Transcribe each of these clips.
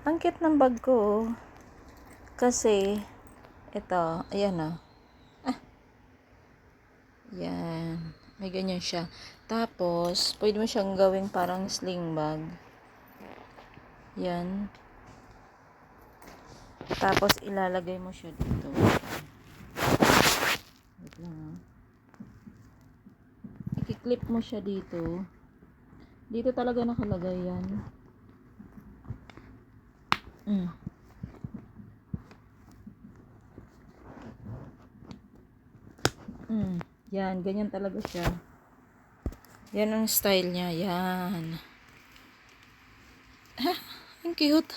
Ang cute ng bag ko, oh. Kasi, ito, ayan ah. Yan. May ganyan siya. Tapos, pwede mo siyang gawing parang sling bag. Yan. Tapos, ilalagay mo siya dito. Wait lang ah. I-clip mo siya dito. Dito talaga nakalagay yan. Yan, ganyan talaga siya. Yan ang style niya. Yan. Ang cute.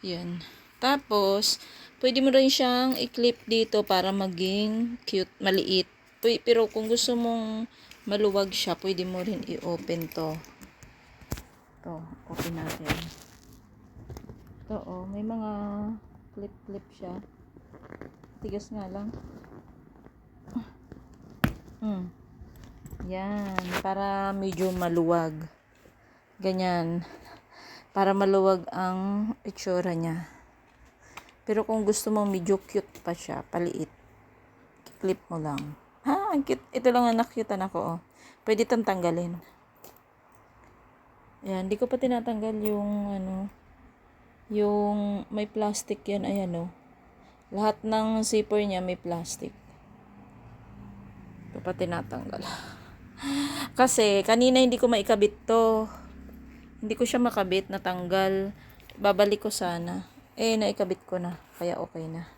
Yan. Tapos, pwede mo rin siyang i-clip dito para maging cute, maliit. Pero kung gusto mong maluwag siya, pwede mo rin i-open to. Ito, open natin. Ito, oh, may mga clip-clip siya. Tigas nga lang. Yan, para medyo maluwag. Ganyan. Para maluwag ang itsura niya. Pero kung gusto mo medyo cute pa siya, paliit, clip mo lang. Ha, ang cute. Ito lang ang nakyutan ako, oh. Pwede itong tanggalin. Ayan, di ko pa tinatanggal yung, yung may plastic yan, ayan, oh. Lahat ng zipper niya may plastic. Ito pa tinatanggal. Kasi, kanina hindi ko maikabit to. Hindi ko siya makabit, natanggal. Babalik ko sana. Naikabit ko na. Kaya okay na.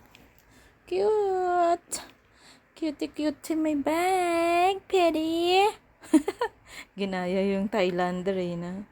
Cute! Cutie my bag, Petty! Ginaya yung Thailander na.